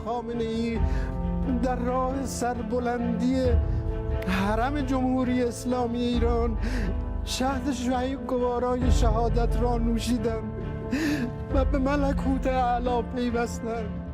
خامنه ای در راه سربلندی حرم جمهوری اسلامی ایران شهد شهیدگوارای شهادت را نوشیدم و به ملکوت اعلی پیوستم.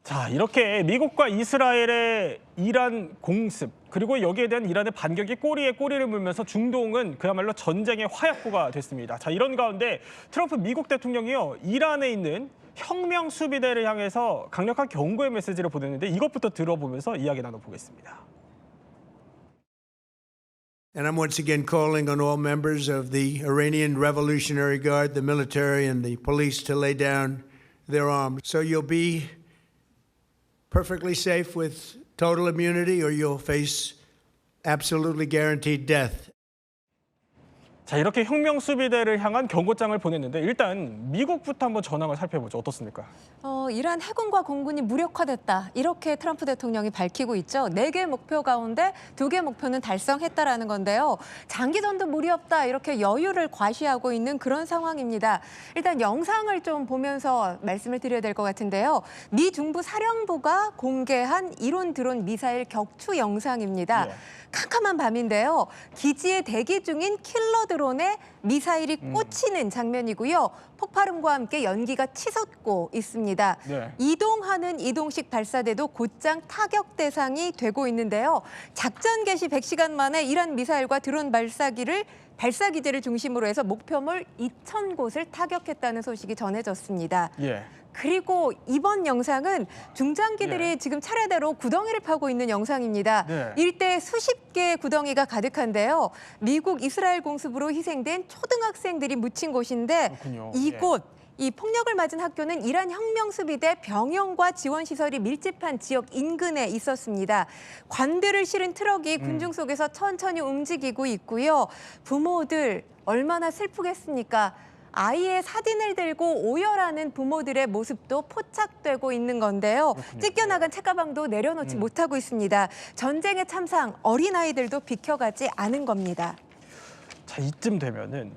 자, 이렇게 미국과 이스라엘의 이란 공습, 그리고 여기에 대한 이란의 반격이 꼬리에 꼬리를 물면서 중동은 그야말로 전쟁의 화약고가 됐습니다. 자, 이런 가운데 트럼프 미국 대통령이요, 이란에 있는 혁명 수비대를 향해서 강력한 경고의 메시지를 보냈는데 이것부터 들어보면서 이야기 나눠보겠습니다. And I'm once again calling on all members of the Iranian Revolutionary Guard, the military and the police to lay down their arms. So you'll be perfectly safe with total immunity, or you'll face absolutely guaranteed death. 자, 이렇게 혁명 수비대를 향한 경고장을 보냈는데 일단 미국부터 한번 전황을 살펴보죠. 어떻습니까? 이란 해군과 공군이 무력화됐다. 이렇게 트럼프 대통령이 밝히고 있죠. 4개 목표 가운데 2개 목표는 달성했다라는 건데요. 장기전도 무리 없다. 이렇게 여유를 과시하고 있는 그런 상황입니다. 일단 영상을 좀 보면서 말씀을 드려야 될 것 같은데요. 미 중부 사령부가 공개한 이론 드론 미사일 격추 영상입니다. 네. 캄캄한 밤인데요. 기지에 대기 중인 킬러 드론에 미사일이 꽂히는 장면이고요. 폭발음과 함께 연기가 치솟고 있습니다. 네. 이동하는 이동식 발사대도 곧장 타격 대상이 되고 있는데요. 작전 개시 100시간 만에 이란 미사일과 드론 발사기지를 중심으로 해서 목표물 2,000곳을 타격했다는 소식이 전해졌습니다. 예. 그리고 이번 영상은 중장기들이 예. 지금 차례대로 구덩이를 파고 있는 영상입니다. 네. 일대 수십 개의 구덩이가 가득한데요. 미국 이스라엘 공습으로 희생된 초등학생들이 묻힌 곳인데 그렇군요. 이곳 이 폭력을 맞은 학교는 이란 혁명수비대 병영과 지원시설이 밀집한 지역 인근에 있었습니다. 관들을 실은 트럭이 군중 속에서 천천히 움직이고 있고요. 부모들 얼마나 슬프겠습니까? 아이의 사진을 들고 오열하는 부모들의 모습도 포착되고 있는 건데요. 그렇군요. 찢겨나간 책가방도 내려놓지 못하고 있습니다. 전쟁의 참상, 어린아이들도 비켜가지 않은 겁니다. 자, 이쯤 되면은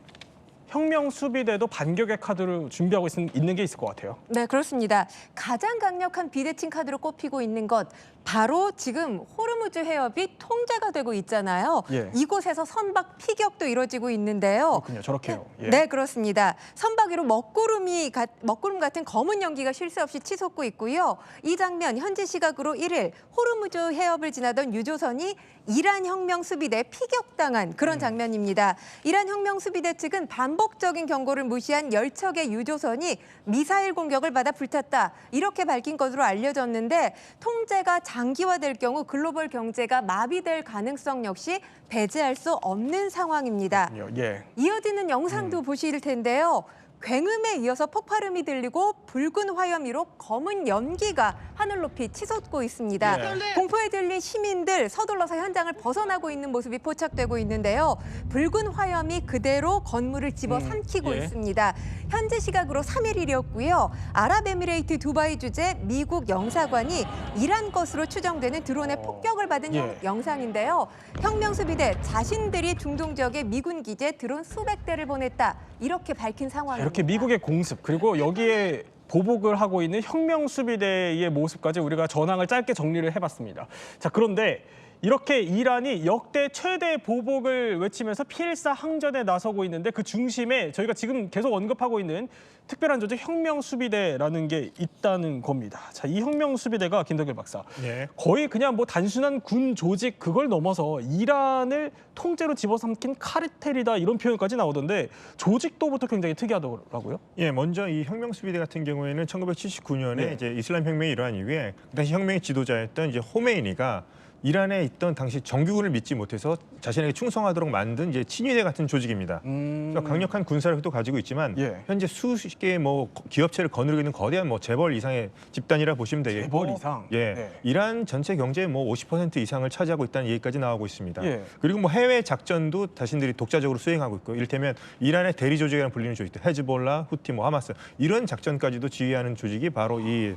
혁명 수비대도 반격의 카드를 준비하고 있는 게 있을 것 같아요. 네, 그렇습니다. 가장 강력한 비대칭 카드로 꼽히고 있는 것, 바로 지금 호르무즈 해협이 통제가 되고 있잖아요. 예. 이곳에서 선박 피격도 이뤄지고 있는데요. 그렇군요. 저렇게요. 예. 네, 그렇습니다. 선박 위로 먹구름 같은 검은 연기가 쉴 새 없이 치솟고 있고요. 이 장면 현지 시각으로 1일 호르무즈 해협을 지나던 유조선이 이란 혁명 수비대 피격당한 그런 장면입니다. 이란 혁명 수비대 측은 반복적인 경고를 무시한 10척의 유조선이 미사일 공격을 받아 불탔다. 이렇게 밝힌 것으로 알려졌는데 통제가 장기화될 경우 글로벌 경제가 마비될 가능성 역시 배제할 수 없는 상황입니다. 예. 이어지는 영상도 보실 텐데요. 굉음에 이어서 폭발음이 들리고 붉은 화염 위로 검은 연기가 하늘 높이 치솟고 있습니다. 예. 공포에 들린 시민들 서둘러서 현장을 벗어나고 있는 모습이 포착되고 있는데요. 붉은 화염이 그대로 건물을 집어삼키고 예. 있습니다. 현지 시각으로 3일이었고요. 아랍에미레이트 두바이 주재 미국 영사관이 이란 것으로 추정되는 드론의 폭격을 받은 예. 영상인데요. 혁명수비대 자신들이 중동 지역에 미군 기지에 드론 수백 대를 보냈다. 이렇게 밝힌 상황입니다. 이렇게 미국의 공습, 그리고 여기에 보복을 하고 있는 혁명 수비대의 모습까지 우리가 전황을 짧게 정리를 해봤습니다. 자, 그런데 이렇게 이란이 역대 최대 보복을 외치면서 필사 항전에 나서고 있는데 그 중심에 저희가 지금 계속 언급하고 있는 특별한 조직 혁명 수비대라는 게 있다는 겁니다. 자, 이 혁명 수비대가 김덕일 박사, 예. 거의 그냥 뭐 단순한 군 조직 그걸 넘어서 이란을 통째로 집어삼킨 카르텔이다 이런 표현까지 나오던데 조직도부터 굉장히 특이하더라고요. 예, 먼저 이 혁명 수비대 같은 경우에는 1979년에 네. 이제 이슬람 혁명이 일어난 이후에 그 당시 혁명의 지도자였던 이제 호메이니가 이란에 있던 당시 정규군을 믿지 못해서 자신에게 충성하도록 만든 이제 친위대 같은 조직입니다. 그래서 강력한 군사력도 가지고 있지만 예. 현재 수십 개의 뭐 기업체를 거느리고 있는 거대한 뭐 재벌 이상의 집단이라 보시면 되겠고, 재벌 이상? 예, 네. 이란 전체 경제의 뭐 50% 이상을 차지하고 있다는 얘기까지 나오고 있습니다. 예. 그리고 뭐 해외 작전도 자신들이 독자적으로 수행하고 있고, 이를테면 이란의 대리 조직이라는 불리는 조직들, 헤즈볼라, 후티, 뭐 하마스 이런 작전까지도 지휘하는 조직이 바로 이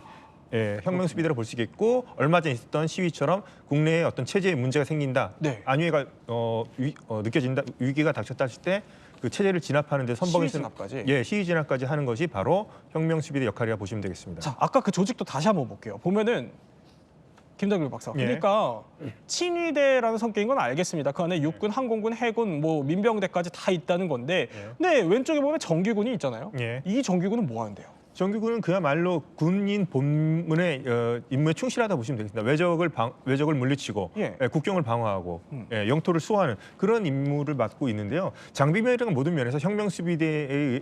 혁명 수비대라 볼 수 있겠고, 얼마 전에 있었던 시위처럼 국내에 어떤 체제에 문제가 생긴다, 네. 안위가 느껴진다, 위기가 닥쳤다 했을 때 그 체제를 진압하는 데 선봉에 시위 진압까지? 예, 시위 진압까지 하는 것이 바로 혁명 수비대 역할이라 보시면 되겠습니다. 자, 아까 그 조직도 다시 한번 볼게요. 보면은 김덕일 박사. 예. 그러니까 친위대라는 성격인 건 알겠습니다. 그 안에 육군, 항공군, 해군, 뭐 민병대까지 다 있다는 건데, 근데 왼쪽에 보면 정규군이 있잖아요. 예. 이 정규군은 뭐 하는데요? 정규군은 그야말로 군인 본문의 임무에 충실하다 보시면 되겠습니다. 외적을 물리치고 예. 국경을 방어하고 영토를 수호하는 그런 임무를 맡고 있는데요. 장비면이랑 모든 면에서 혁명수비대에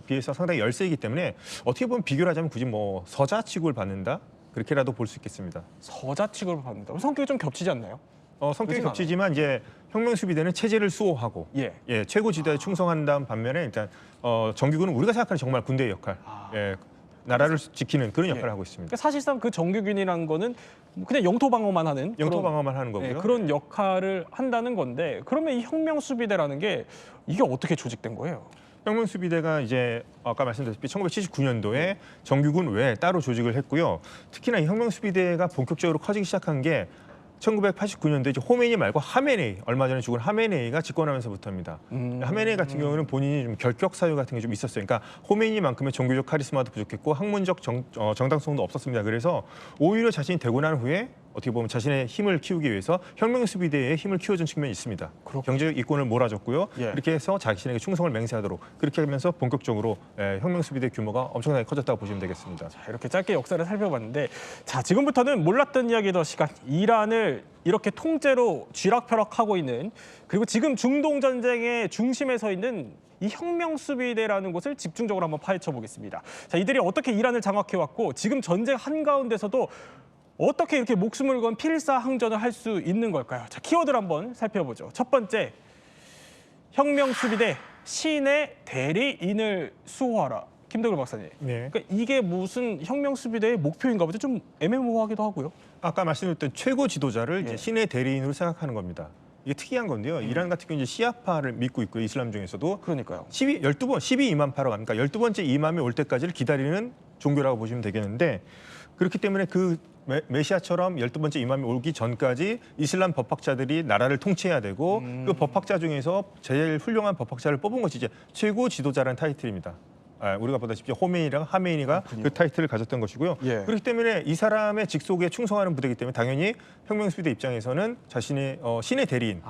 비해서 상당히 열세이기 때문에 어떻게 보면 비교를 하자면 굳이 뭐 서자 취급을 받는다, 그렇게라도 볼 수 있겠습니다. 서자 취급을 받는다. 성격이 좀 겹치지 않나요? 성격이 그렇진 겹치지만 이제 혁명수비대는 체제를 수호하고 예. 최고 지도에 충성한다는 반면에 일단 정규군은 우리가 생각하는 정말 군대의 역할, 나라를 지키는 그런 역할을 하고 있습니다. 그러니까 사실상 그 정규군이라는 거는 그냥 영토 방어만 하는 영토 그런, 방어만 하는 거고요. 그런 역할을 한다는 건데, 그러면 이 혁명 수비대라는 게 이게 어떻게 조직된 거예요? 혁명수비대가 이제 아까 말씀드렸다시피 1979년도에 정규군 외에 따로 조직을 했고요. 특히나 이 혁명수비대가 본격적으로 커지기 시작한 게 1989년도에 이제 호메니 말고 하메네이, 얼마 전에 죽은 하메네이가 집권하면서부터입니다. 하메네이 같은 경우는 본인이 좀 결격 사유 같은 게 좀 있었어요. 그러니까 호메니만큼의 종교적 카리스마도 부족했고 학문적 정당성도 없었습니다. 그래서 오히려 자신이 되고 난 후에 어떻게 보면 자신의 힘을 키우기 위해서 혁명수비대의 힘을 키워준 측면이 있습니다. 경제적 이권을 몰아줬고요. 예. 그렇게 해서 자신에게 충성을 맹세하도록 그렇게 하면서 본격적으로 혁명수비대 규모가 엄청나게 커졌다고 보시면 되겠습니다. 자, 이렇게 짧게 역사를 살펴봤는데, 자, 지금부터는 몰랐던 이야기 더 시간, 이란을 이렇게 통째로 쥐락펴락하고 있는, 그리고 지금 중동 전쟁의 중심에 서 있는 이 혁명 수비대라는 곳을 집중적으로 한번 파헤쳐 보겠습니다. 자, 이들이 어떻게 이란을 장악해 왔고, 지금 전쟁 한가운데서도 어떻게 이렇게 목숨을 건 필사항전을 할 수 있는 걸까요? 자, 키워드를 한번 살펴보죠. 첫 번째, 혁명 수비대 신의 대리인을 수호하라. 김덕일 박사님. 네. 그러니까 이게 무슨 혁명 수비대의 목표인가 보죠? 좀 애매모호하기도 하고요. 아까 말씀드렸던 최고 지도자를 예. 이제 신의 대리인으로 생각하는 겁니다. 이게 특이한 건데요. 이란 같은 경우 이제 시아파를 믿고 있고요. 이슬람 중에서도 그러니까요. 12 이맘파라고 합니까? 12번째 이맘이 올 때까지를 기다리는 종교라고 보시면 되겠는데, 그렇기 때문에 그 메시아처럼 12번째 이맘이 오기 전까지 이슬람 법학자들이 나라를 통치해야 되고, 그 법학자 중에서 제일 훌륭한 법학자를 뽑은 것이 이제 최고 지도자라는 타이틀입니다. 우리가 보다시피 호메이랑 하메이니가 그 타이틀을 가졌던 것이고요. 예. 그렇기 때문에 이 사람의 직속에 충성하는 부대이기 때문에 당연히 혁명수비대 입장에서는 자신의 신의 대리인을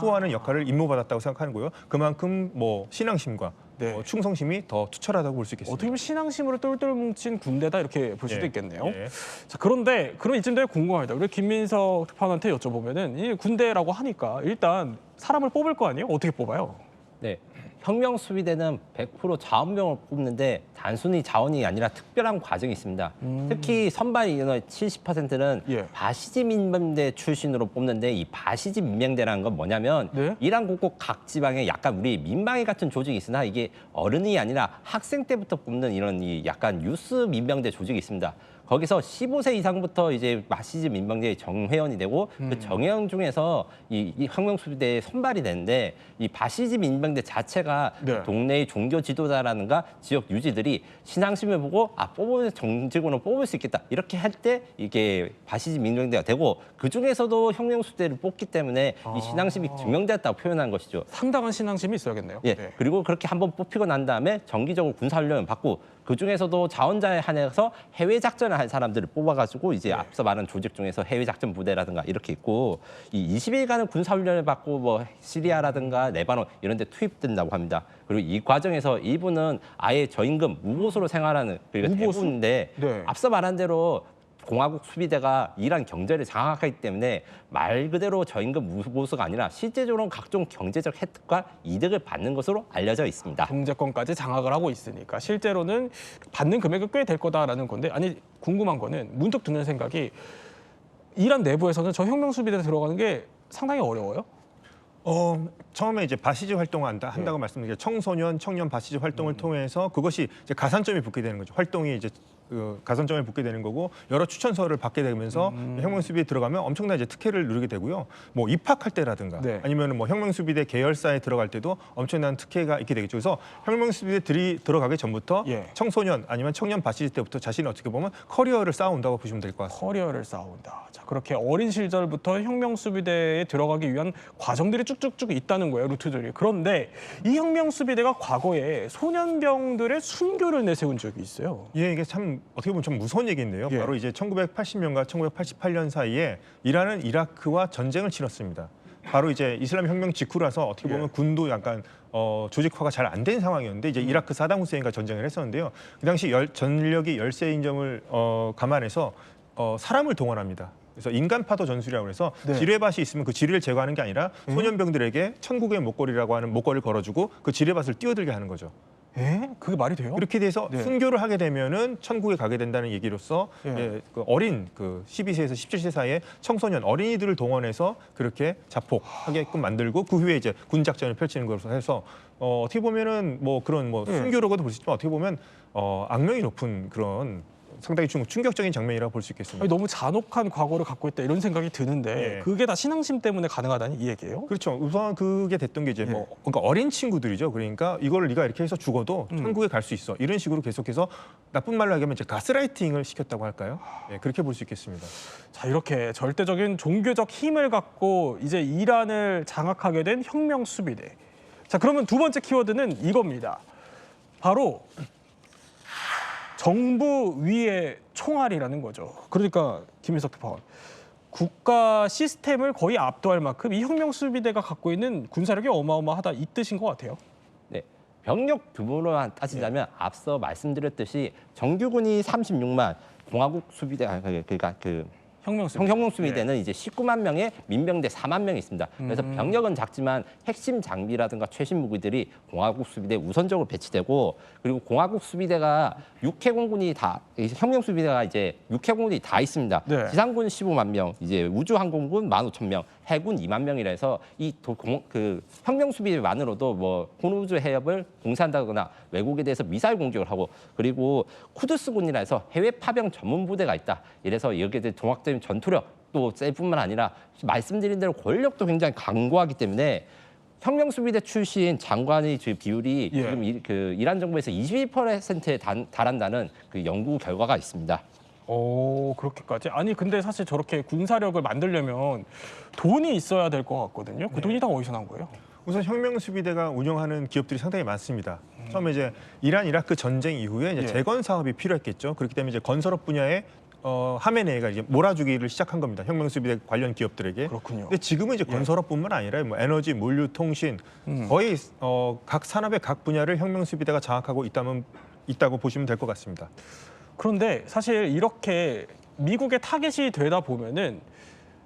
수호하는 역할을 임무받았다고 생각하는 거고요. 그만큼 뭐 신앙심과 네. 충성심이 더 투철하다고 볼 수 있겠습니다. 어떻게 보면 신앙심으로 똘똘 뭉친 군대다 이렇게 볼 수도 예. 있겠네요. 예. 자, 그런데 그런 이쯤 되면 궁금합니다. 우리 김민석 특파원한테 여쭤보면은 이 군대라고 하니까 일단 사람을 뽑을 거 아니에요? 어떻게 뽑아요? 네, 혁명 수비대는 100% 자원병을 뽑는데 단순히 자원이 아니라 특별한 과정이 있습니다. 특히 선발 인원의 70%는 예. 바시지 민병대 출신으로 뽑는데, 이 바시지 민병대라는 건 뭐냐면 네? 이란 곳곳 각 지방에 약간 우리 민방위 같은 조직이 있으나 이게 어른이 아니라 학생 때부터 뽑는 이런 이 약간 유스 민병대 조직이 있습니다. 거기서 15세 이상부터 이제 바시지 민병대의 정회원이 되고, 그 정회원 중에서 이 혁명수비대에 선발이 되는데, 이 바시지 민병대 자체가 네. 동네의 종교 지도자라든가 지역 유지들이 신앙심을 보고 뽑으면 정직원으로 뽑을 수 있겠다 이렇게 할 때 이게 바시지 민병대가 되고, 그 중에서도 혁명수비대를 뽑기 때문에 이 신앙심이 증명됐다고 표현한 것이죠. 상당한 신앙심이 있어야겠네요. 예, 네. 그리고 그렇게 한번 뽑히고 난 다음에 정기적으로 군사훈련을 받고, 그 중에서도 자원자에 한해서 해외 작전을 한 사람들을 뽑아가지고 이제 앞서 말한 조직 중에서 해외 작전 부대라든가 이렇게 있고, 이 20일간의 군사훈련을 받고 뭐 시리아라든가 레바논 이런 데 투입된다고 합니다. 그리고 이 과정에서 일부는 아예 저임금 무보수로 생활하는, 그러니까 무보수? 대부분인데 네. 앞서 말한 대로 공화국 수비대가 이란 경제를 장악하기 때문에 말 그대로 저임금 무보수가 아니라 실제적으로는 각종 경제적 혜택과 이득을 받는 것으로 알려져 있습니다. 경제권까지 장악을 하고 있으니까 실제로는 받는 금액은 꽤 될 거다라는 건데, 아니 궁금한 거는 문득 드는 생각이, 이란 내부에서는 저 혁명수비대 들어가는 게 상당히 어려워요. 처음에 이제 바시즈 활동을 한다고 말씀드린 게 청소년, 청년 바시즈 활동을 통해서 그것이 이제 가산점이 붙게 되는 거죠. 활동이 이제 그 가산점에 붙게 되는 거고 여러 추천서를 받게 되면서 혁명수비에 들어가면 엄청난 이제 특혜를 누리게 되고요. 뭐 입학할 때라든가 네. 아니면 뭐 혁명수비대 계열사에 들어갈 때도 엄청난 특혜가 있게 되겠죠. 그래서 혁명수비대 들어가기 전부터 예. 청소년 아니면 청년 바시즈 때부터 자신이 어떻게 보면 커리어를 쌓아온다고 보시면 될 것 같습니다. 커리어를 쌓아온다. 자, 그렇게 어린 시절부터 혁명수비대에 들어가기 위한 과정들이 쭉쭉쭉 있다는 거예요, 루트들이. 그런데 이 혁명수비대가 과거에 소년병들의 순교를 내세운 적이 있어요. 예, 이게 참 어떻게 보면 좀 무서운 얘기인데요. 예. 바로 이제 1980년과 1988년 사이에 이란은 이라크와 전쟁을 치렀습니다. 바로 이제 이슬람 혁명 직후라서 어떻게 보면 군도 약간 조직화가 잘 안 된 상황이었는데 이제 이라크 사담 후세인과 전쟁을 했었는데요. 그 당시 전력이 열세인 점을 감안해서 사람을 동원합니다. 그래서 인간파도 전술이라고 해서 네. 지뢰밭이 있으면 그 지뢰를 제거하는 게 아니라 소년병들에게 천국의 목걸이라고 하는 목걸이를 걸어주고 그 지뢰밭을 뛰어들게 하는 거죠. 예? 그게 말이 돼요? 그렇게 돼서 네. 순교를 하게 되면은 천국에 가게 된다는 얘기로서 예. 예, 그 어린 그 12세에서 17세 사이의 청소년 어린이들을 동원해서 그렇게 자폭하게끔 만들고 그 후에 이제 군 작전을 펼치는 것으로 해서 어떻게 보면은 뭐 그런 뭐 예. 순교라고도 볼 수 있지만 어떻게 보면 악명이 높은 그런 상당히 좀 충격적인 장면이라고 볼 수 있겠습니다. 아니, 너무 잔혹한 과거를 갖고 있다 이런 생각이 드는데 예. 그게 다 신앙심 때문에 가능하다는 이 얘기예요? 그렇죠. 우선 그게 됐던 게 이제 예. 뭐 그러니까 어린 친구들이죠. 그러니까 이걸 네가 이렇게 해서 죽어도 천국에 갈 수 있어. 이런 식으로 계속해서 나쁜 말로 하면 이제 가스라이팅을 시켰다고 할까요? 예, 그렇게 볼 수 있겠습니다. 자, 이렇게 절대적인 종교적 힘을 갖고 이제 이란을 장악하게 된 혁명 수비대. 자, 그러면 두 번째 키워드는 이겁니다. 바로 정부 위의 총알이라는 거죠. 그러니까 김인석 특파원, 국가 시스템을 거의 압도할 만큼 이 혁명 수비대가 갖고 있는 군사력이 어마어마하다 이 뜻인 것 같아요. 네. 병력 규모로만 따지자면 앞서 말씀드렸듯이 정규군이 36만, 공화국 수비대 그러니까 그 혁명 수비대. 혁명 수비대는 이제 19만 명의 민병대 4만 명이 있습니다. 그래서 병력은 작지만 핵심 장비라든가 최신 무기들이 공화국 수비대에 우선적으로 배치되고 그리고 공화국 수비대가 육해공군이 다 혁명 수비대가 이제 육해공군이 다 있습니다. 네. 지상군 15만 명, 이제 우주항공군 15,000명, 해군 2만 명이라 해서 그 혁명 수비대만으로도 뭐 호르무즈 해협을 공사한다거나 외국에 대해서 미사일 공격을 하고 그리고 쿠드스군이라 해서 해외 파병 전문 부대가 있다. 이래서 여기에 대해 종합적인 전투력 또 셀뿐만 아니라 말씀드린 대로 권력도 굉장히 강고하기 때문에 혁명 수비대 출신 장관의 비율이 예. 지금 그 이란 정부에서 22%에 달한다는 그 연구 결과가 있습니다. 오, 그렇게까지? 아니, 근데 사실 저렇게 군사력을 만들려면 돈이 있어야 될 것 같거든요. 그 돈이 다 어디서 난 거예요? 우선 혁명 수비대가 운영하는 기업들이 상당히 많습니다. 처음에 이제 이란 이라크 전쟁 이후에 이제 예. 재건 사업이 필요했겠죠. 그렇기 때문에 이제 건설업 분야에 하메네이가 이제 몰아주기를 시작한 겁니다. 혁명 수비대 관련 기업들에게. 그렇군요. 근데 지금은 이제 건설업뿐만 아니라 뭐 에너지, 물류, 통신 거의 각 산업의 각 분야를 혁명 수비대가 장악하고 있다고 보시면 될 것 같습니다. 그런데 사실 이렇게 미국의 타겟이 되다 보면은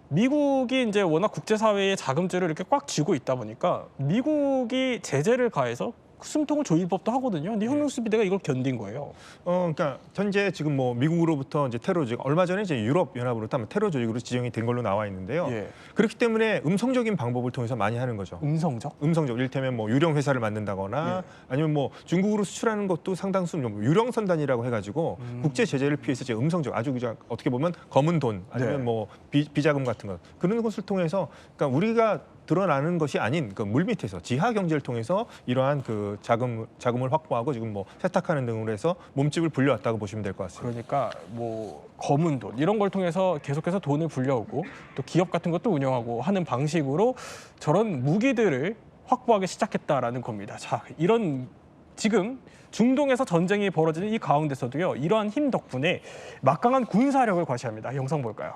미국이 이제 워낙 국제사회의 자금줄을 이렇게 꽉 쥐고 있다 보니까 미국이 제재를 가해서 숨통을 조일 법도 하거든요. 근데 혁명 수비대가 이걸 견딘 거예요. 그러니까 현재 지금 뭐 미국으로부터 이제 테러 조직 얼마 전에 이제 유럽 연합으로부터 아마 테러 조직으로 지정이 된 걸로 나와 있는데요. 예. 그렇기 때문에 음성적인 방법을 통해서 많이 하는 거죠. 음성적? 음성적, 이를테면 뭐 유령 회사를 만든다거나 아니면 뭐 중국으로 수출하는 것도 상당수 유령 선단이라고 해가지고 국제 제재를 피해서 이제 음성적, 아주 그냥 어떻게 보면 검은 돈 아니면 네. 뭐 비자금 같은 것 그런 것을 통해서 그러니까 우리가 드러나는 것이 아닌 그 물밑에서 지하 경제를 통해서 이러한 그 자금을 확보하고 지금 뭐 세탁하는 등으로 해서 몸집을 불려왔다고 보시면 될 것 같습니다. 그러니까 뭐 검은 돈 이런 걸 통해서 계속해서 돈을 불려오고 또 기업 같은 것도 운영하고 하는 방식으로 저런 무기들을 확보하기 시작했다라는 겁니다. 자, 이런 지금 중동에서 전쟁이 벌어지는 이 가운데서도요. 이러한 힘 덕분에 막강한 군사력을 과시합니다. 영상 볼까요?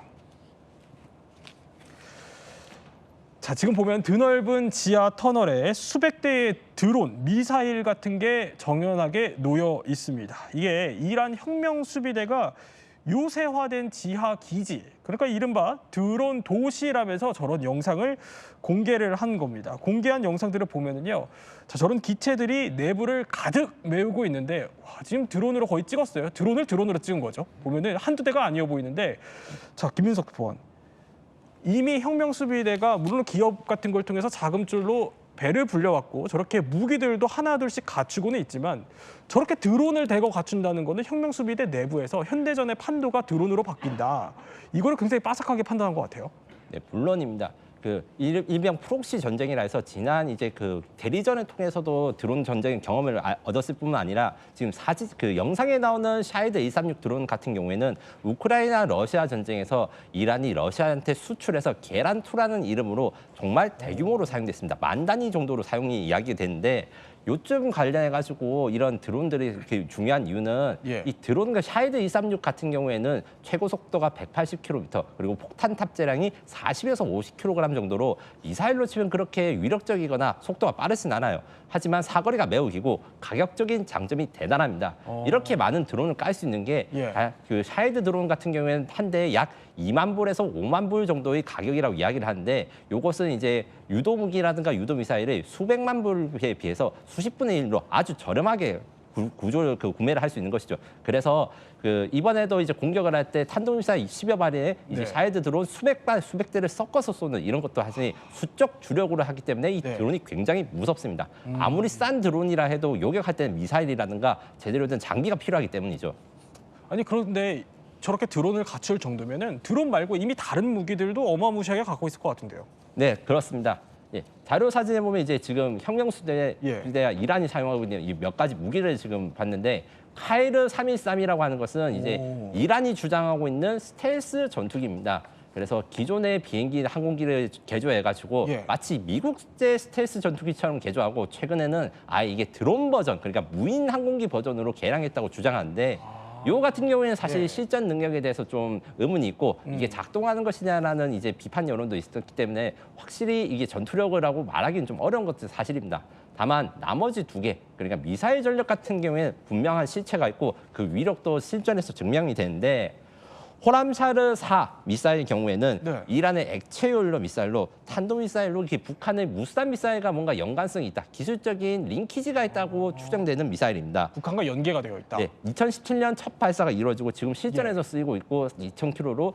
자, 지금 보면 드넓은 지하 터널에 수백 대의 드론, 미사일 같은 게 정연하게 놓여 있습니다. 이게 이란 혁명 수비대가 요새화된 지하 기지, 그러니까 이른바 드론 도시라면서 저런 영상을 공개를 한 겁니다. 공개한 영상들을 보면은요, 자, 저런 기체들이 내부를 가득 메우고 있는데, 와, 지금 드론으로 거의 찍었어요. 드론을 드론으로 찍은 거죠. 보면은 한두 대가 아니어 보이는데, 자, 김민석 특파원. 이미 혁명수비대가 물론 기업 같은 걸 통해서 자금줄로 배를 불려왔고 저렇게 무기들도 하나둘씩 갖추고는 있지만 저렇게 드론을 대거 갖춘다는 거는 혁명수비대 내부에서 현대전의 판도가 드론으로 바뀐다. 이거를 굉장히 빠삭하게 판단한 것 같아요. 네, 물론입니다. 그 일명 프록시 전쟁이라 해서 지난 이제 그 대리전을 통해서도 드론 전쟁 경험을 얻었을 뿐만 아니라 지금 그 영상에 나오는 샤헤드 136 드론 같은 경우에는 우크라이나 러시아 전쟁에서 이란이 러시아한테 수출해서 게란2라는 이름으로 정말 대규모로 사용됐습니다. 만 단위 정도로 사용이 이야기되는데 요즘 관련해가지고 이런 드론들이 이렇게 중요한 이유는 예. 이 드론과 샤헤드 236 같은 경우에는 최고 속도가 180km 그리고 폭탄 탑재량이 40에서 50kg 정도로 미사일로 치면 그렇게 위력적이거나 속도가 빠르진 않아요. 하지만 사거리가 매우 길고 가격적인 장점이 대단합니다. 이렇게 많은 드론을 깔 수 있는 게 그 샤헤드 드론 같은 경우에는 한 대에 약 2만 불에서 5만 불 정도의 가격이라고 이야기를 하는데 이것은 이제 유도 무기라든가 유도 미사일을 수백만 불에 비해서 수십 분의 1로 아주 저렴하게 구매를 할 수 있는 것이죠. 그래서 그 이번에도 이제 공격을 할 때 탄도미사일 10여 발에 이제 샤헤드 드론 수백 대를 섞어서 쏘는 이런 것도 하시니 수적 주력으로 하기 때문에 이 드론이 굉장히 무섭습니다. 아무리 싼 드론이라 해도 요격할 때는 미사일이라든가 제대로 된 장비가 필요하기 때문이죠. 아니 그런데 저렇게 드론을 갖출 정도면은 드론 말고 이미 다른 무기들도 어마무시하게 갖고 있을 것 같은데요. 네, 그렇습니다. 예, 자료 사진에 보면 이제 지금 혁명수비대가 이란이 사용하고 있는 이 몇 가지 무기를 지금 봤는데 카이르 313이라고 하는 것은 이제 이란이 주장하고 있는 스텔스 전투기입니다. 그래서 기존의 비행기, 항공기를 개조해가지고 마치 미국제 스텔스 전투기처럼 개조하고 최근에는 아예 이게 드론 버전, 그러니까 무인 항공기 버전으로 개량했다고 주장하는데 요 같은 경우에는 사실 실전 능력에 대해서 좀 의문이 있고 이게 작동하는 것이냐라는 이제 비판 여론도 있었기 때문에 확실히 이게 전투력을 하고 말하기는 좀 어려운 것도 사실입니다. 다만 나머지 두 개, 그러니까 미사일 전력 같은 경우에는 분명한 실체가 있고 그 위력도 실전에서 증명이 되는데 호람샤르 4 미사일 경우에는 이란의 액체 연료 미사일로 탄도미사일로 이렇게 북한의 무수단 미사일과 뭔가 연관성이 있다. 기술적인 링키지가 있다고 추정되는 미사일입니다. 북한과 연계가 되어 있다. 네, 2017년 첫 발사가 이루어지고 지금 실전에서 쓰이고 있고 2,000km로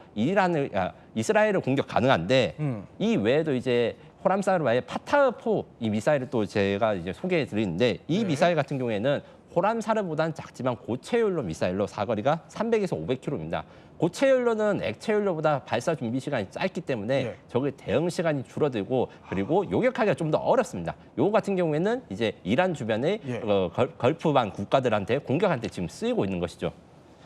이스라엘을 공격 가능한데 이 외에도 이제 호람사르와의 파타흐4 이 미사일을 또 제가 이제 소개해 드리는데 이 미사일 같은 경우에는 호람사르보다는 작지만 고체 연료 미사일로 사거리가 300에서 500km입니다. 고체 연료는 액체 연료보다 발사 준비 시간이 짧기 때문에 저게 대응 시간이 줄어들고 그리고 요격하기가 좀 더 어렵습니다. 요거 같은 경우에는 이제 이란 주변의 걸프반 국가들한테 공격한테 지금 쓰이고 있는 것이죠.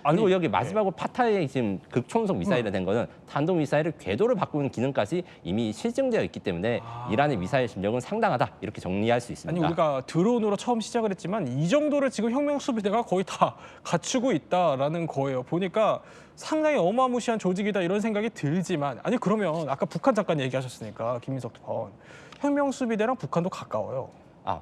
그리고 여기 마지막으로 파타의 지금 극초음속 미사일이 된 거는 탄도 미사일을 궤도를 바꾸는 기능까지 이미 실증되어 있기 때문에 이란의 미사일 실력은 상당하다 이렇게 정리할 수 있습니다. 아니 우리가 드론으로 처음 시작을 했지만 이 정도를 지금 혁명수비대가 거의 다 갖추고 있다라는 거예요. 보니까 상당히 어마무시한 조직이다 이런 생각이 들지만 아니 그러면 아까 북한 잠깐 얘기하셨으니까 김민석 특파원 혁명수비대랑 북한도 가까워요.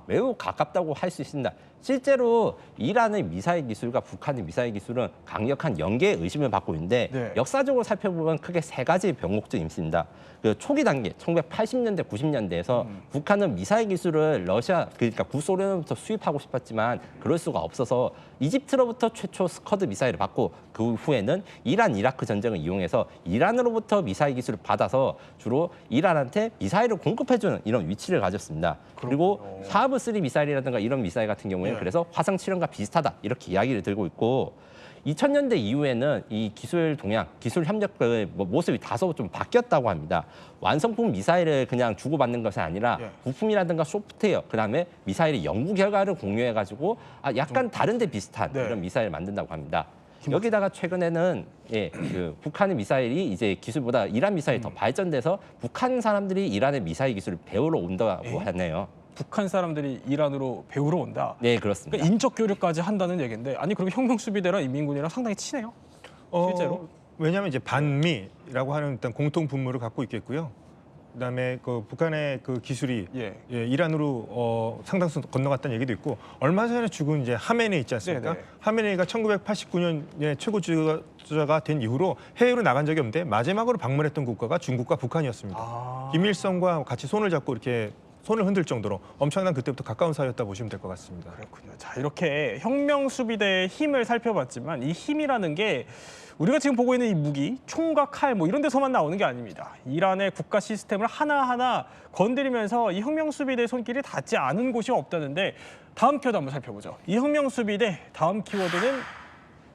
매우 가깝다고 할 수 있습니다. 실제로 이란의 미사일 기술과 북한의 미사일 기술은 강력한 연계의 의심을 받고 있는데 역사적으로 살펴보면 크게 세 가지의 변곡점이 있습니다. 그 초기 단계 1980년대, 90년대에서 북한은 미사일 기술을 그러니까 구소련으로부터 수입하고 싶었지만 그럴 수가 없어서 이집트로부터 최초 스커드 미사일을 받고 그 후에는 이란, 이라크 전쟁을 이용해서 이란으로부터 미사일 기술을 받아서 주로 이란한테 미사일을 공급해주는 이런 위치를 가졌습니다. 그리고 샤하브3 미사일이라든가 이런 미사일 같은 경우에는 그래서 화성 7형과 비슷하다 이렇게 이야기를 들고 있고 2000년대 이후에는 이 기술 동향, 기술 협력의 모습이 다소 좀 바뀌었다고 합니다. 완성품 미사일을 그냥 주고받는 것이 아니라 부품이라든가 소프트웨어, 그다음에 미사일의 연구 결과를 공유해가지고 약간 다른데 비슷한 이런 미사일을 만든다고 합니다. 여기다가 최근에는 그 북한의 미사일이 이제 기술보다 이란 미사일이 더 발전돼서 북한 사람들이 이란의 미사일 기술을 배우러 온다고 하네요. 북한 사람들이 이란으로 배우러 온다. 네, 그렇습니다. 그러니까 인적 교류까지 한다는 얘기인데 아니 그리고 혁명수비대랑 인민군이랑 상당히 친해요. 실제로. 왜냐하면 이제 반미라고 하는 일단 공통 분모를 갖고 있겠고요. 그다음에 그 북한의 그 기술이 이란으로 상당수 건너갔다는 얘기도 있고 얼마 전에 죽은 이제 하메네이 있지 않습니까? 하메네이가 1989년에 최고 지도자가 된 이후로 해외로 나간 적이 없는데 마지막으로 방문했던 국가가 중국과 북한이었습니다. 김일성과 같이 손을 잡고 이렇게 손을 흔들 정도로 엄청난 그때부터 가까운 사이였다 보시면 될 것 같습니다. 그렇군요. 자, 이렇게 혁명 수비대의 힘을 살펴봤지만 이 힘이라는 게 우리가 지금 보고 있는 이 무기, 총과 칼 뭐 이런 데서만 나오는 게 아닙니다. 이란의 국가 시스템을 하나하나 건드리면서 이 혁명 수비대의 손길이 닿지 않은 곳이 없다는데 다음 키워드 한번 살펴보죠. 이 혁명 수비대 다음 키워드는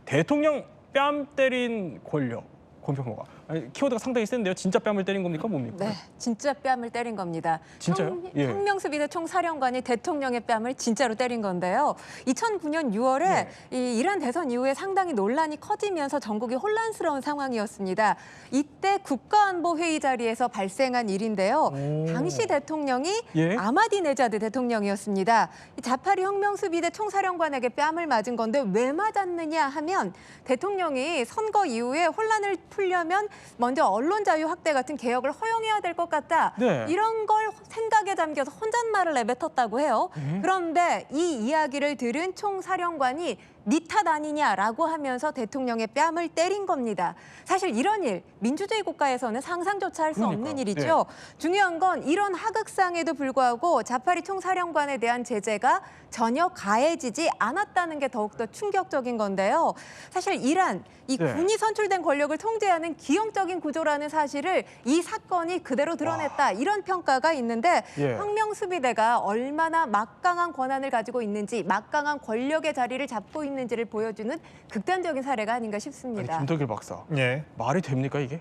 대통령 뺨 때린 권력. 권평모가. 키워드가 상당히 센데요. 진짜 뺨을 때린 겁니까? 뭡니까? 네, 진짜 뺨을 때린 겁니다. 진짜요? 예. 혁명수비대 총사령관이 대통령의 뺨을 진짜로 때린 건데요. 2009년 6월에 이 이란 대선 이후에 상당히 논란이 커지면서 전국이 혼란스러운 상황이었습니다. 이때 국가안보회의 자리에서 발생한 일인데요. 당시 대통령이 예? 아마디네자드 대통령이었습니다. 이 자파리 혁명수비대 총사령관에게 뺨을 맞은 건데 왜 맞았느냐 하면 대통령이 선거 이후에 혼란을 풀려면 먼저 언론 자유 확대 같은 개혁을 허용해야 될 것 같다. 네. 이런 걸 생각에 잠겨서 혼잣말을 내뱉었다고 해요. 그런데 이 이야기를 들은 총사령관이 네 탓 아니냐라고 하면서 대통령의 뺨을 때린 겁니다. 사실 이런 일 민주주의 국가에서는 상상조차 할 수 없는 그러니까요. 일이죠. 중요한 건 이런 하극상에도 불구하고 자파리 총사령관에 대한 제재가 전혀 가해지지 않았다는 게 더욱더 충격적인 건데요. 사실 이란, 이 네. 군이 선출된 권력을 통제하는 기형적인 구조라는 사실을 이 사건이 그대로 드러냈다. 이런 평가가 있는데 예. 혁명수비대가 얼마나 막강한 권한을 가지고 있는지, 막강한 권력의 자리를 잡고 있는지를 보여주는 극단적인 사례가 아닌가 아니, 싶습니다. 김덕일 박사. 예. 말이 됩니까 이게?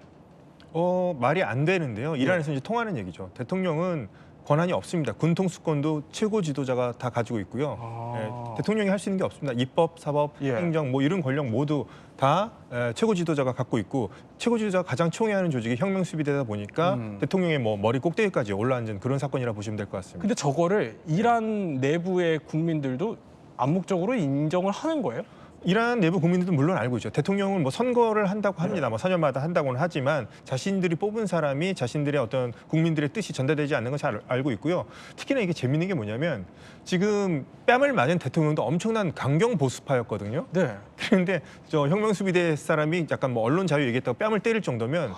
말이 안 되는데요. 예. 이란에서 이제 통하는 얘기죠. 대통령은 권한이 없습니다. 군통수권도 최고 지도자가 다 가지고 있고요. 아. 대통령이 할 수 있는 게 없습니다. 입법, 사법, 예. 행정 뭐 이런 권력 모두 다 최고 지도자가 갖고 있고 최고 지도자가 가장 총애하는 조직이 혁명수비대다 보니까 대통령의 뭐 머리 꼭대기까지 올라앉은 그런 사건이라 보시면 될 것 같습니다. 근데 저거를 이란 내부의 국민들도 암묵적으로 인정을 하는 거예요? 이란 내부 국민들도 물론 알고 있죠. 대통령은 뭐 선거를 한다고 합니다. 뭐 4년마다 한다고는 하지만 자신들이 뽑은 사람이 자신들의 어떤 국민들의 뜻이 전달되지 않는 걸 잘 알고 있고요. 특히나 이게 재밌는 게 뭐냐면 지금 뺨을 맞은 대통령도 엄청난 강경 보수파였거든요. 네. 그런데 저 혁명수비대 사람이 약간 뭐 언론 자유 얘기했다고 뺨을 때릴 정도면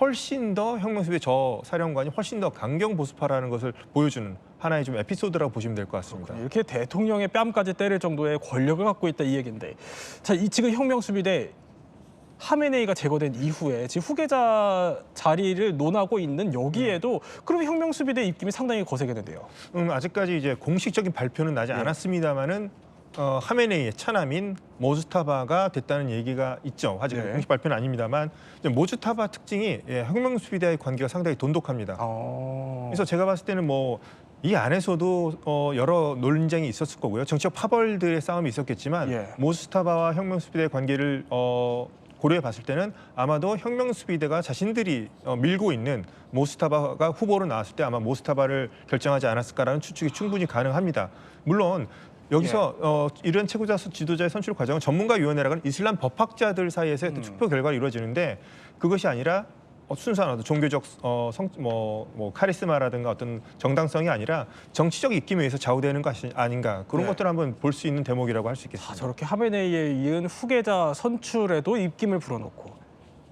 훨씬 더 혁명수비대 저 사령관이 훨씬 더 강경 보수파라는 것을 보여주는 하나의 좀 에피소드라고 보시면 될 것 같습니다. 이렇게 대통령의 뺨까지 때릴 정도의 권력을 갖고 있다 이 얘기인데, 자, 이 지금 혁명수비대 하메네이가 제거된 이후에 지금 후계자 자리를 논하고 있는 여기에도 그럼 혁명수비대 입김이 상당히 거세겠는데요. 아직까지 이제 공식적인 발표는 나지 않았습니다만은 하메네이의 차남인 모주타바가 됐다는 얘기가 있죠. 아직 네. 공식 발표는 아닙니다만 이제 모주타바 특징이 혁명수비대와의 관계가 상당히 돈독합니다. 그래서 제가 봤을 때는 뭐 이 안에서도 여러 논쟁이 있었을 거고요. 정치적 파벌들의 싸움이 있었겠지만 예. 모주타바와 혁명수비대의 관계를 고려해 봤을 때는 아마도 혁명수비대가 자신들이 밀고 있는 모스타바가 후보로 나왔을 때 아마 모스타바를 결정하지 않았을까라는 추측이 충분히 가능합니다. 물론 여기서 이런 최고 지도자의 선출 과정은 전문가위원회라는 이슬람 법학자들 사이에서 투표 결과가 이루어지는데 그것이 아니라 순수한 어떤 종교적 카리스마라든가 어떤 정당성이 아니라 정치적 입김에 의해서 좌우되는 것이 아닌가 그런 네. 것들을 한번 볼 수 있는 대목이라고 할 수 있겠습니다. 저렇게 하메네이에 이은 후계자 선출에도 입김을 불어넣고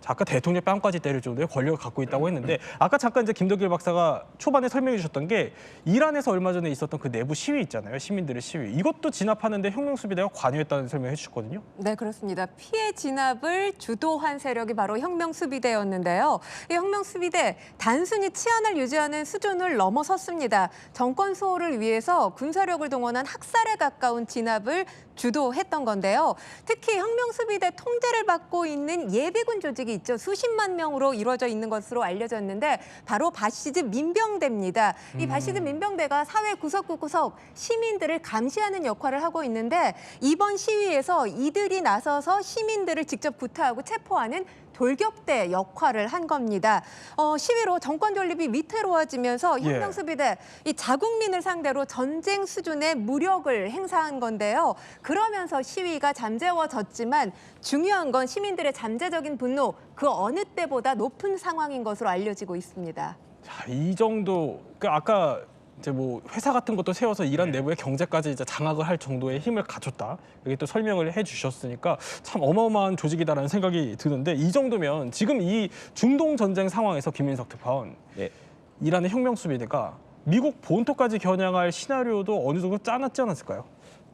아까 대통령 뺨까지 때릴 정도의 권력을 갖고 있다고 했는데 아까 잠깐 이제 김덕일 박사가 초반에 설명해 주셨던 게 이란에서 얼마 전에 있었던 그 내부 시위 있잖아요. 시민들의 시위. 이것도 진압하는데 혁명수비대가 관여했다는 설명해 주셨거든요. 네, 그렇습니다. 피해 진압을 주도한 세력이 바로 혁명수비대였는데요. 이 혁명수비대 단순히 치안을 유지하는 수준을 넘어섰습니다. 정권 수호를 위해서 군사력을 동원한 학살에 가까운 진압을 주도했던 건데요. 특히 혁명수비대 통제를 받고 있는 예비군 조직이 있죠. 수십만 명으로 이루어져 있는 것으로 알려졌는데 바로 바시즈 민병대입니다. 이 바시즈 민병대가 사회 구석구석 시민들을 감시하는 역할을 하고 있는데 이번 시위에서 이들이 나서서 시민들을 직접 구타하고 체포하는 돌격대 역할을 한 겁니다. 시위로 정권 존립이 위태로워지면서 혁명수비대 이 자국민을 상대로 전쟁 수준의 무력을 행사한 건데요. 그러면서 시위가 잠재워졌지만 중요한 건 시민들의 잠재적인 분노 그 어느 때보다 높은 상황인 것으로 알려지고 있습니다. 자, 이 정도 아까 이제 뭐 회사 같은 것도 세워서 이란 내부의 경제까지 이제 장악을 할 정도의 힘을 갖췄다. 이렇게 또 설명을 해주셨으니까 참 어마어마한 조직이다라는 생각이 드는데 이 정도면 지금 이 중동 전쟁 상황에서 김민석 특파원 네. 이란의 혁명수비대가 미국 본토까지 겨냥할 시나리오도 어느 정도 짜놨지 않았을까요?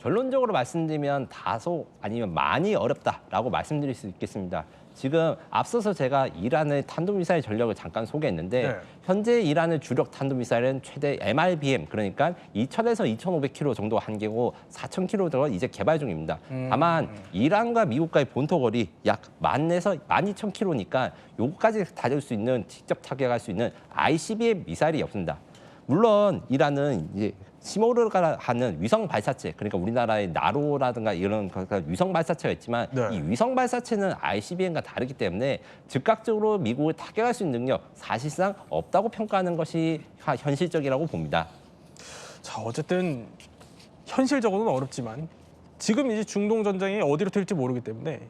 결론적으로 말씀드리면 다소 아니면 많이 어렵다라고 말씀드릴 수 있겠습니다. 지금 앞서서 제가 이란의 탄도미사일 전력을 잠깐 소개했는데 네. 현재 이란의 주력 탄도미사일은 최대 MRBM 그러니까 2,000에서 2,500km 정도 한계고 4,000km 이제 개발 중입니다. 다만 이란과 미국과의 본토 거리 약 10,000에서 12,000km니까 요거까지 다룰 수 있는 직접 타격할 수 있는 ICBM 미사일이 없습니다. 물론 이란은 이제 시모르가 하는 위성 발사체, 그러니까 우리나라의 나로라든가 이런 위성 발사체가 있지만 네. 이 위성 발사체는 ICBM과 다르기 때문에 즉각적으로 미국을 타격할 수 있는 능력 사실상 없다고 평가하는 것이 현실적이라고 봅니다. 자, 어쨌든 현실적으로는 어렵지만 지금 이제 중동 전쟁이 어디로 튈지 모르기 때문에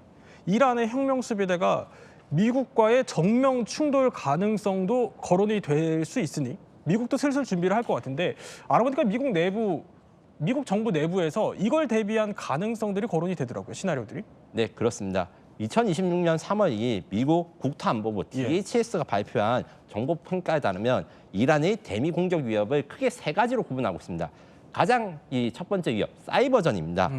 이란의 혁명 수비대가 미국과의 정면 충돌 가능성도 거론이 될 수 있으니 미국도 슬슬 준비를 할 것 같은데 알아보니까 미국 정부 내부에서 이걸 대비한 가능성들이 거론이 되더라고요. 시나리오들이. 네, 그렇습니다. 2026년 3월 2일 미국 국토안보부 DHS가 발표한 정보 평가에 따르면 이란의 대미 공격 위협을 크게 세 가지로 구분하고 있습니다. 가장 이 첫 번째 위협, 사이버전입니다.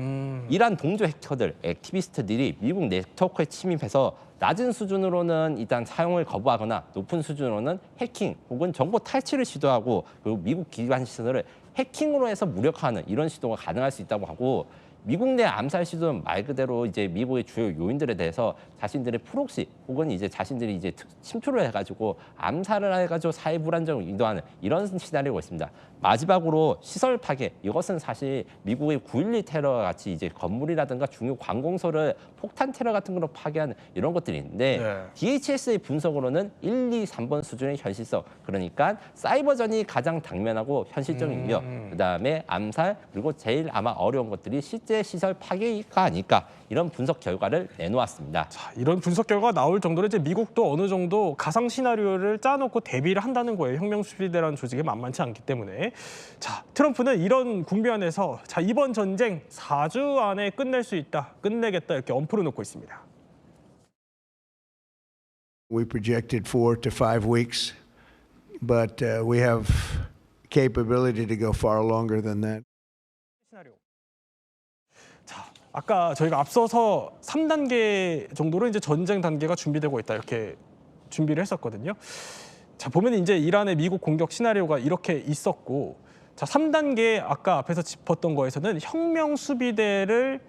이란 동조 해커들, 액티비스트들이 미국 네트워크에 침입해서 낮은 수준으로는 일단 사용을 거부하거나 높은 수준으로는 해킹 혹은 정보 탈취를 시도하고 그리고 미국 기관 시설을 해킹으로 해서 무력화하는 이런 시도가 가능할 수 있다고 하고 미국 내 암살 시도는 말 그대로 이제 미국의 주요 요인들에 대해서 자신들의 프록시 혹은 이제 자신들이 이제 침투를 해가지고 암살을 해가지고 사회 불안정을 유도하는 이런 시나리오가 있습니다. 마지막으로 시설 파괴. 이것은 사실 미국의 9.11 테러와 같이 이제 건물이라든가 중요 관공서를 폭탄 테러 같은 걸로 파괴하는 이런 것들이 있는데 네. DHS의 분석으로는 1, 2, 3번 수준의 현실성. 그러니까 사이버전이 가장 당면하고 현실적인 위협. 그다음에 암살 그리고 제일 아마 어려운 것들이 실제 시설 파괴가 아닐까 이런 분석 결과를 내놓았습니다. 자, 이런 분석 결과가 나올 정도로 이제 미국도 어느 정도 가상 시나리오를 짜놓고 대비를 한다는 거예요. 혁명 수비대라는 조직이 만만치 않기 때문에. 자, 트럼프는 이런 국면에서 자, 이번 전쟁 4주 안에 끝낼 수 있다, 끝내겠다 이렇게 엄포를 놓고 있습니다. We projected 4 to 5 weeks, but we have capability to go far longer than that. 시나리오. 자, 아까 저희가 앞서서 3단계 정도로 이제 전쟁 단계가 준비되고 있다 이렇게 준비를 했었거든요. 자, 보면 이제 이란의 미국 공격 시나리오가 이렇게 있었고, 자, 3단계 아까 앞에서 짚었던 거에서는 혁명 수비대를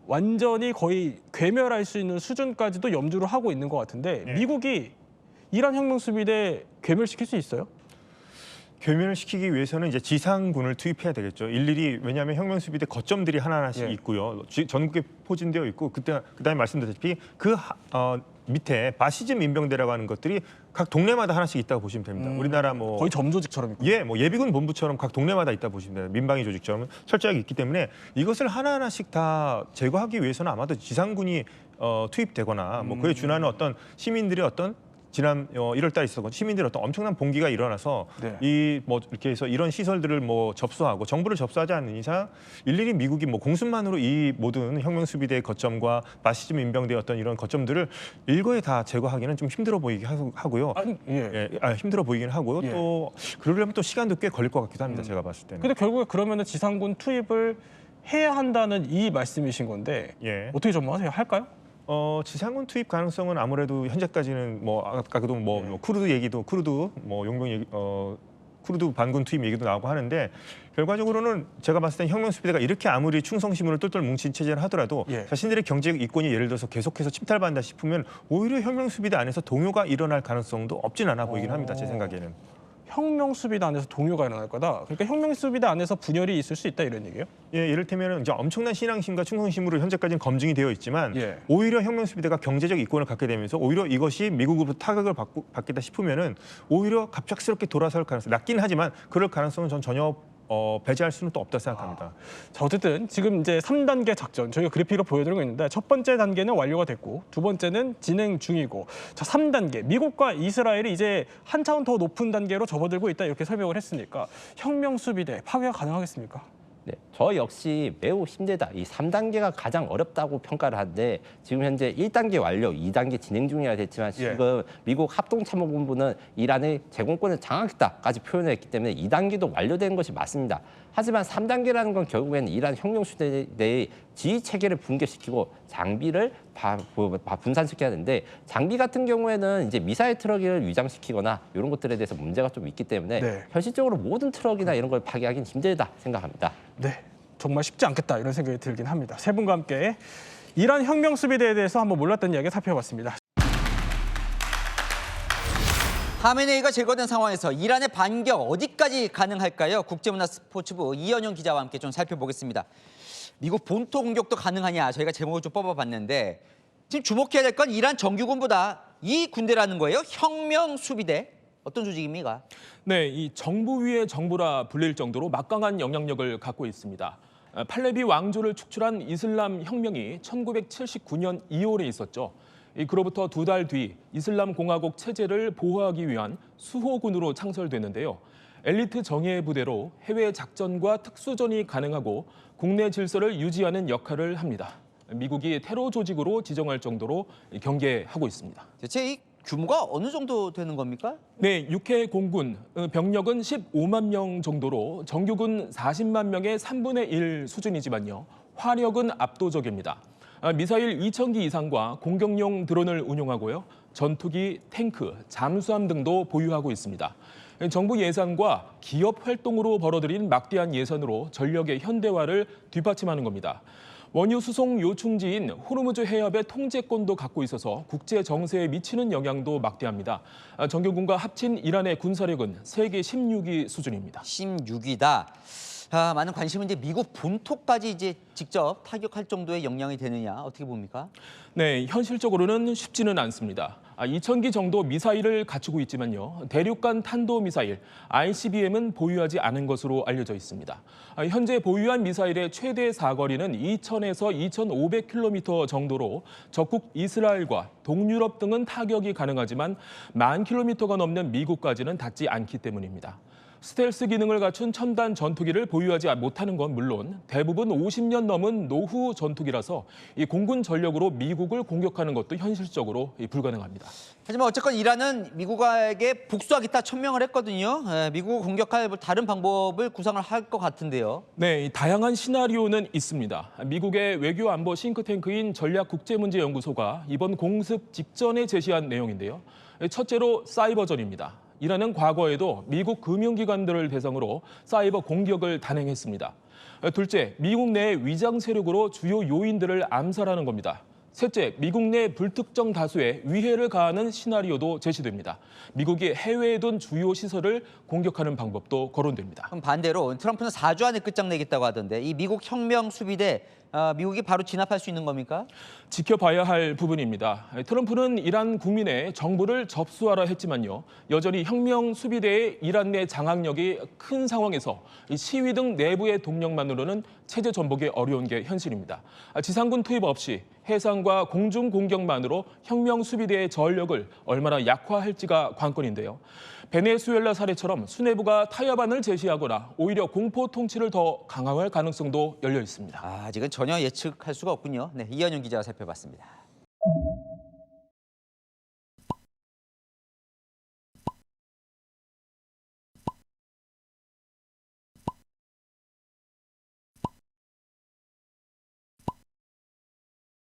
완전히 거의 괴멸할 수 있는 수준까지도 염두를 하고 있는 것 같은데 미국이 이란 혁명 수비대 괴멸시킬 수 있어요? 괴멸을 시키기 위해서는 이제 지상군을 투입해야 되겠죠. 일일이 왜냐하면 혁명 수비대 거점들이 하나하나씩 있고요. 전국에 포진되어 있고 그다음에 말씀드렸다시피 밑에 바시즘 민병대라고 하는 것들이 각 동네마다 하나씩 있다고 보시면 됩니다. 우리나라 뭐 거의 점조직처럼 있고. 뭐 예비군 본부처럼 각 동네마다 있다 보시면 돼요. 민방위 조직처럼 철저하게 있기 때문에 이것을 하나하나씩 다 제거하기 위해서는 아마도 지상군이 투입되거나 뭐 그에 준하는 어떤 시민들의 어떤 지난 1월달에 있었던 시민들의 어떤 엄청난 봉기가 일어나서 이 뭐 이렇게 해서 이런 시설들을 뭐 접수하고 정보를 접수하지 않는 이상 일일이 미국이 뭐 공습만으로 이 모든 혁명 수비대의 거점과 바시즘 민병대의 어떤 이런 거점들을 일거에 다 제거하기는 좀 힘들어 보이게 하고요. 힘들어 보이긴 하고요. 또 그러려면 또 시간도 꽤 걸릴 것 같기도 합니다. 제가 봤을 때는. 근데 결국에 그러면은 지상군 투입을 해야 한다는 이 말씀이신 건데 어떻게 전망하세요? 할까요? 지상군 투입 가능성은 아무래도 현재까지는 뭐 아까도 뭐 쿠르드 얘기도 쿠르드 뭐 용병 얘기 쿠르드 반군 투입 얘기도 나오고 하는데 결과적으로는 제가 봤을 땐 혁명 수비대가 이렇게 아무리 충성심으로 똘똘 뭉친 체제를 하더라도 자신들의 경제적 이권이 예를 들어서 계속해서 침탈받는다 싶으면 오히려 혁명 수비대 안에서 동요가 일어날 가능성도 없진 않아 보이긴 합니다. 제 생각에는. 혁명 수비대 안에서 동요가 일어날 거다. 그러니까 혁명 수비대 안에서 분열이 있을 수 있다 이런 얘기예요? 이를테면 이제 엄청난 신앙심과 충성심으로 현재까지는 검증이 되어 있지만 오히려 혁명 수비대가 경제적 이권을 갖게 되면서 오히려 이것이 미국으로부터 타격을 받겠다 싶으면은 오히려 갑작스럽게 돌아설 가능성 낮긴 하지만 그럴 가능성은 전 전혀 배제할 수는 또 없다 생각합니다. 자, 어쨌든 지금 이제 3단계 작전 저희가 그래픽으로 보여드리고 있는데 첫 번째 단계는 완료가 됐고 두 번째는 진행 중이고 자 3단계 미국과 이스라엘이 이제 한 차원 더 높은 단계로 접어들고 있다 이렇게 설명을 했으니까 혁명 수비대 파괴가 가능하겠습니까? 네, 저 역시 매우 힘들다. 이 3단계가 가장 어렵다고 평가를 하는데 지금 현재 1단계 완료, 2단계 진행 중이라 됐지만 지금 미국 합동참모본부는 이란의 제공권을 장악했다까지 표현을 했기 때문에 2단계도 완료된 것이 맞습니다. 하지만 3단계라는 건 결국에는 이란 혁명수비대 내의 지휘 체계를 붕괴시키고 장비를 분산시켜야 하는데 장비 같은 경우에는 이제 미사일 트럭을 위장시키거나 이런 것들에 대해서 문제가 좀 있기 때문에 네. 현실적으로 모든 트럭이나 이런 걸 파괴하기는 힘들다 생각합니다. 네, 정말 쉽지 않겠다 이런 생각이 들긴 합니다. 세 분과 함께 이란 혁명수비대에 대해서 한번 몰랐던 이야기 살펴봤습니다. 하메네이가 제거된 상황에서 이란의 반격 어디까지 가능할까요? 국제문화스포츠부 이현영 기자와 함께 좀 살펴보겠습니다. 미국 본토 공격도 가능하냐 저희가 제목을 좀 뽑아봤는데 지금 주목해야 될 건 이란 정규군보다 이 군대라는 거예요. 혁명수비대. 어떤 조직입니까? 네, 이 정부 위의 정부라 불릴 정도로 막강한 영향력을 갖고 있습니다. 팔레비 왕조를 축출한 이슬람 혁명이 1979년 2월에 있었죠. 그로부터 2달 뒤 이슬람 공화국 체제를 보호하기 위한 수호군으로 창설됐는데요. 엘리트 정예 부대로 해외 작전과 특수전이 가능하고 국내 질서를 유지하는 역할을 합니다. 미국이 테러 조직으로 지정할 정도로 경계하고 있습니다. 대체 이 규모가 어느 정도 되는 겁니까? 네, 육해 공군 병력은 15만 명 정도로 정규군 40만 명의 3분의 1 수준이지만요. 화력은 압도적입니다. 미사일 2,000기 이상과 공격용 드론을 운용하고요. 전투기, 탱크, 잠수함 등도 보유하고 있습니다. 정부 예산과 기업 활동으로 벌어들인 막대한 예산으로 전력의 현대화를 뒷받침하는 겁니다. 원유 수송 요충지인 호르무즈 해협의 통제권도 갖고 있어서 국제 정세에 미치는 영향도 막대합니다. 정규군과 합친 이란의 군사력은 세계 16위 수준입니다. 16위다. 많은 관심은 이제 미국 본토까지 이제 직접 타격할 정도의 영향이 되느냐 어떻게 봅니까? 네, 현실적으로는 쉽지는 않습니다. 2,000기 정도 미사일을 갖추고 있지만요. 대륙간 탄도미사일 ICBM은 보유하지 않은 것으로 알려져 있습니다. 현재 보유한 미사일의 최대 사거리는 2,000에서 2,500km 정도로 적국 이스라엘과 동유럽 등은 타격이 가능하지만 10,000km가 넘는 미국까지는 닿지 않기 때문입니다. 스텔스 기능을 갖춘 첨단 전투기를 보유하지 못하는 건 물론 대부분 50년 넘은 노후 전투기라서 이 공군 전력으로 미국을 공격하는 것도 현실적으로 불가능합니다. 하지만 어쨌건 이란은 미국에게 복수하겠다 천명을 했거든요. 미국을 공격할 다른 방법을 구상을 할 것 같은데요. 네, 다양한 시나리오는 있습니다. 미국의 외교 안보 싱크탱크인 전략국제문제연구소가 이번 공습 직전에 제시한 내용인데요. 첫째로 사이버전입니다. 이란은 과거에도 미국 금융기관들을 대상으로 사이버 공격을 단행했습니다. 둘째, 미국 내 위장 세력으로 주요 요인들을 암살하는 겁니다. 셋째, 미국 내 불특정 다수에 위해를 가하는 시나리오도 제시됩니다. 미국이 해외에 둔 주요 시설을 공격하는 방법도 거론됩니다. 그럼 반대로 트럼프는 4주 안에 끝장내겠다고 하던데 이 미국 혁명 수비대 미국이 바로 진압할 수 있는 겁니까? 지켜봐야 할 부분입니다. 트럼프는 이란 국민의 정부를 접수하라 했지만요. 여전히 혁명 수비대의 이란 내 장악력이 큰 상황에서 시위 등 내부의 동력만으로는 체제 전복이 어려운 게 현실입니다. 지상군 투입 없이 해상과 공중 공격만으로 혁명 수비대의 전력을 얼마나 약화할지가 관건인데요. 베네수엘라 사례처럼 수뇌부가 타협안을 제시하거나 오히려 공포 통치를 더 강화할 가능성도 열려 있습니다. 아직은 전혀 예측할 수가 없군요. 네, 이현영 기자가 살펴봤습니다.